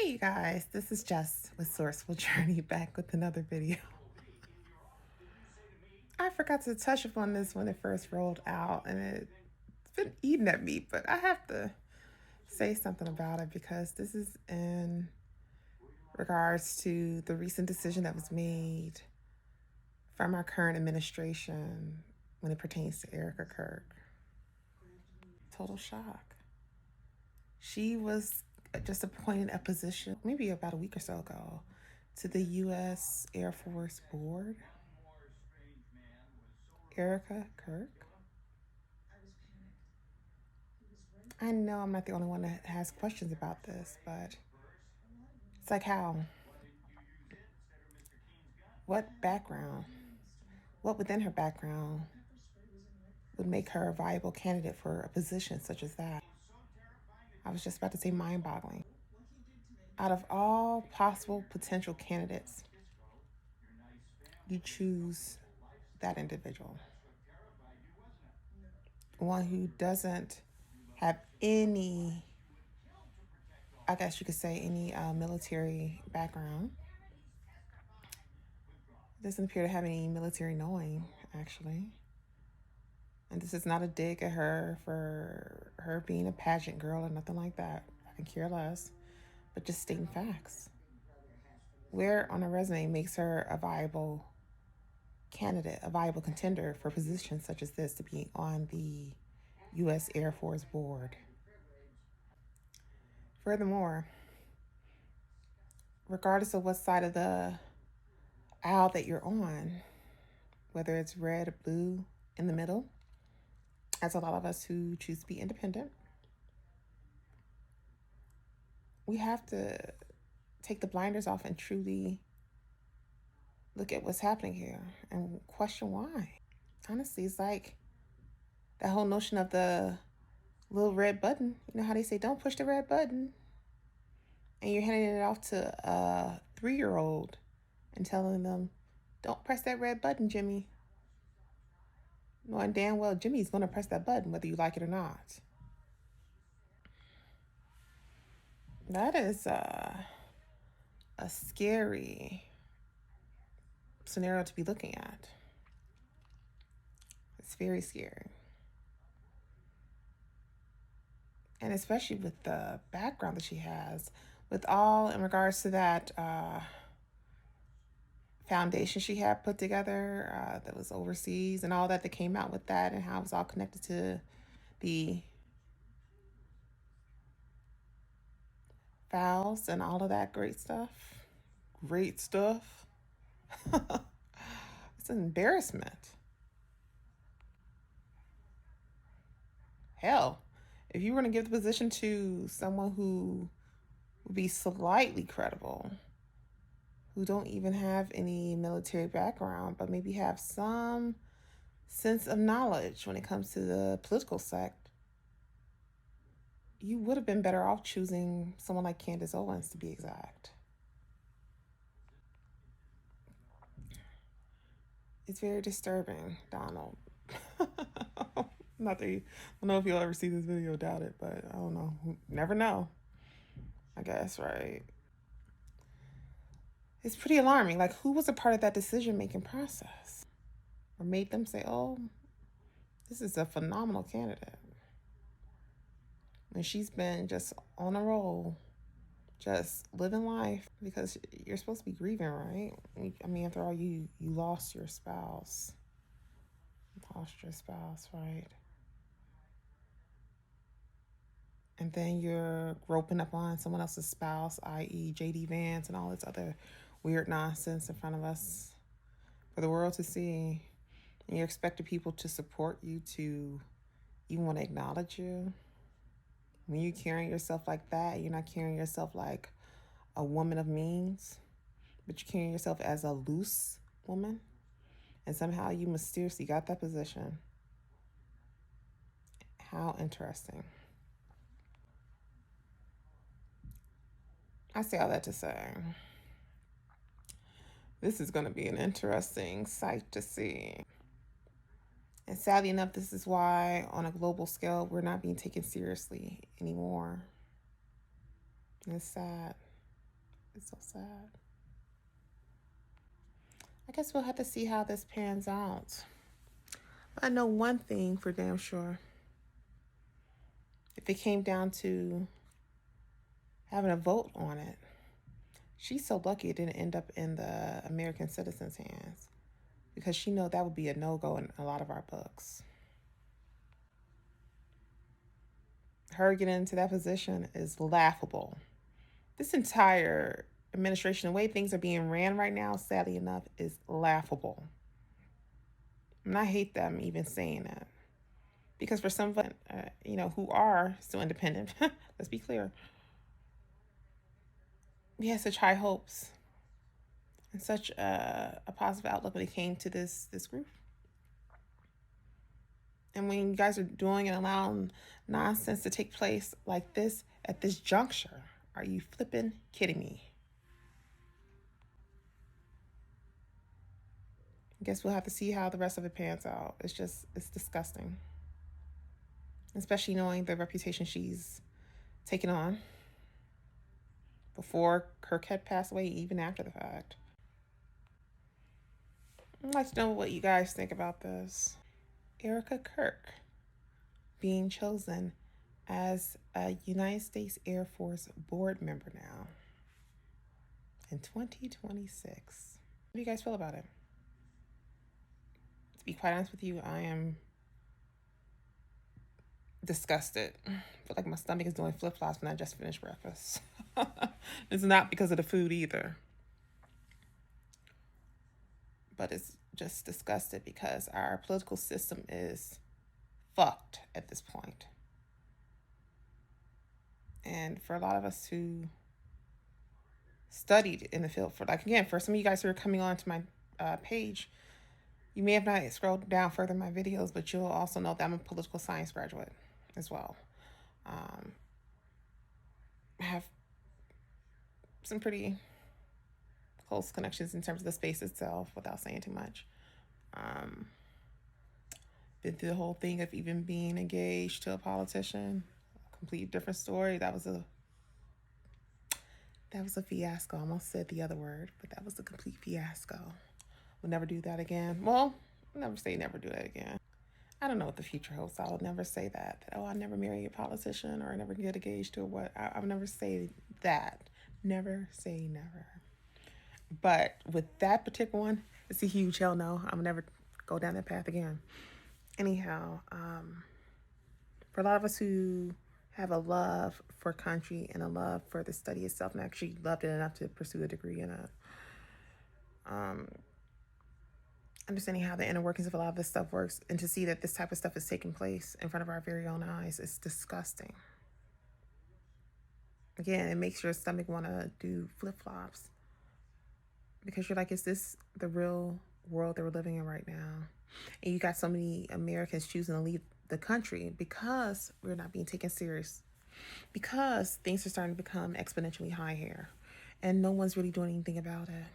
Hey you guys, this is Jess with Sourceful Journey back with another video. I forgot to touch upon this when it first rolled out and it's been eating at me, but I have to say something about it because this is in regards to the recent decision that was made from our current administration when it pertains to Erika Kirk. Total shock. She was just appointed a position maybe about a week or so ago to the U.S. Air Force Board. Erika Kirk. I know I'm not the only one that has questions about this, but it's like how? What background? What within her background would make her a viable candidate for a position such as that? I was just about to say mind boggling. Out of all possible potential candidates, you choose that individual. One who doesn't have any, I guess you could say, any military background. Doesn't appear to have any military knowing, actually. And this is not a dig at her for her being a pageant girl or nothing like that. I can care less. But just stating facts. Where on a resume makes her a viable candidate, a viable contender for positions such as this to be on the U.S. Air Force Board? Furthermore, regardless of what side of the aisle that you're on, whether it's red or blue in the middle, as a lot of us who choose to be independent, we have to take the blinders off and truly look at what's happening here and question why. Honestly, it's like that whole notion of the little red button. You know how they say, don't push the red button. And you're handing it off to a 3-year-old and telling them, don't press that red button, Jimmy. Knowing damn well Jimmy's going to press that button whether you like it or not. That is a scary scenario to be looking at. It's very scary. And especially with the background that she has, with all in regards to that foundation she had put together that was overseas and all that came out with that and how it was all connected to the fouls and all of that great stuff. Great stuff. It's an embarrassment. Hell, if you were going to give the position to someone who would be slightly credible, who don't even have any military background, but maybe have some sense of knowledge when it comes to the political sect, you would have been better off choosing someone like Candace Owens, to be exact. It's very disturbing, Donald. Not that I don't know if you'll ever see this video, doubt it, but I don't know. Never know, I guess, right? It's pretty alarming. Like, who was a part of that decision-making process? Or made them say, oh, this is a phenomenal candidate. And she's been just on a roll, just living life, because you're supposed to be grieving, right? I mean, after all, you lost your spouse. Right? And then you're groping up on someone else's spouse, i.e. J.D. Vance and all this other weird nonsense in front of us for the world to see. And you're expecting people to support you, to even want to acknowledge you. When you're carrying yourself like that, you're not carrying yourself like a woman of means, but you're carrying yourself as a loose woman. And somehow you mysteriously got that position. How interesting. I say all that to say, this is going to be an interesting sight to see. And sadly enough, this is why on a global scale, we're not being taken seriously anymore. And it's sad. It's so sad. I guess we'll have to see how this pans out. But I know one thing for damn sure. If it came down to having a vote on it, she's so lucky it didn't end up in the American citizens' hands, because she know that would be a no-go in a lot of our books. Her getting into that position is laughable. This entire administration, the way things are being ran right now, sadly enough, is laughable. And I hate them even saying that. Because for some of us, who are still independent, let's be clear, we had such high hopes and such a positive outlook when it came to this group. And when you guys are doing and allowing nonsense to take place like this at this juncture, are you flipping kidding me? I guess we'll have to see how the rest of it pans out. It's disgusting. Especially knowing the reputation she's taken on before Kirk had passed away, even after the fact. I'd like to know what you guys think about this. Erika Kirk being chosen as a United States Air Force board member now in 2026. What do you guys feel about it? To be quite honest with you, I am disgusted. I feel like my stomach is doing flip-flops when I just finished breakfast. It's not because of the food either. But it's just disgusted because our political system is fucked at this point. And for a lot of us who studied in the field, for some of you guys who are coming on to my page, you may have not scrolled down further in my videos, but you'll also know that I'm a political science graduate as well. I have some pretty close connections in terms of the space itself, without saying too much. Been through the whole thing of even being engaged to a politician. A complete different story. That was a fiasco. I almost said the other word, but that was a complete fiasco. We'll never do that again. Well, I'll never say never do that again. I don't know what the future holds. I will never say that. Oh, I'll never marry a politician, or I never get engaged to what. I would never say that. Never say never. But with that particular one, it's a huge hell no. I'm never go down that path again. Anyhow, for a lot of us who have a love for country and a love for the study itself, and actually loved it enough to pursue a degree in it, understanding how the inner workings of a lot of this stuff works, and to see that this type of stuff is taking place in front of our very own eyes is disgusting. Again, it makes your stomach want to do flip-flops, because you're like, is this the real world that we're living in right now? And you got so many Americans choosing to leave the country because we're not being taken serious, because things are starting to become exponentially high here, and no one's really doing anything about it.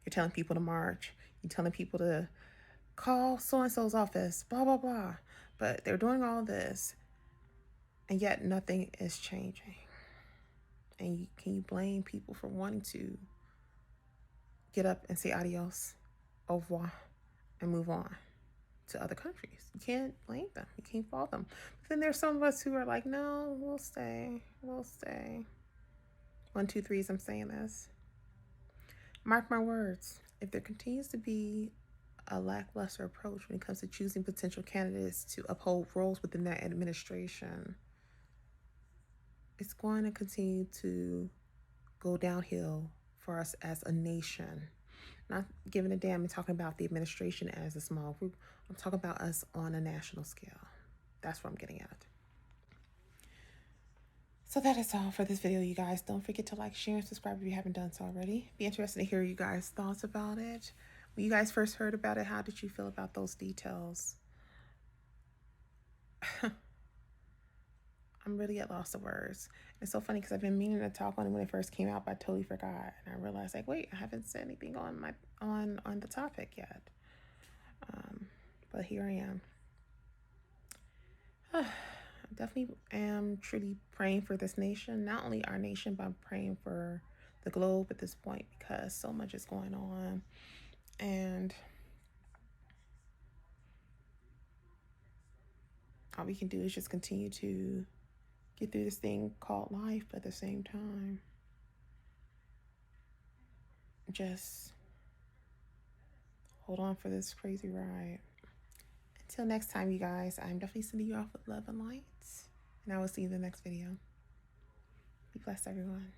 You're telling people to march. You're telling people to call so-and-so's office, blah, blah, blah. But they're doing all this, and yet nothing is changing. And can you blame people for wanting to get up and say adios, au revoir, and move on to other countries? You can't blame them. You can't fault them. But then there's some of us who are like, no, we'll stay. We'll stay. 1, 2, 3, I'm saying this. Mark my words. If there continues to be a lackluster approach when it comes to choosing potential candidates to uphold roles within that administration, it's going to continue to go downhill for us as a nation. Not giving a damn and talking about the administration as a small group. I'm talking about us on a national scale. That's what I'm getting at. So that is all for this video, you guys. Don't forget to like, share, and subscribe if you haven't done so already. Be interested to hear you guys' thoughts about it. When you guys first heard about it, how did you feel about those details? I'm really at loss of words. It's so funny because I've been meaning to talk on it when it first came out, but I totally forgot. And I realized, like, wait, I haven't said anything on the topic yet. But here I am. definitely am truly praying for this nation, not only our nation, but I'm praying for the globe at this point because so much is going on. And all we can do is just continue to get through this thing called life, but at the same time, just hold on for this crazy ride. Until next time, you guys, I'm definitely sending you off with love and light, and I will see you in the next video. Be blessed, everyone.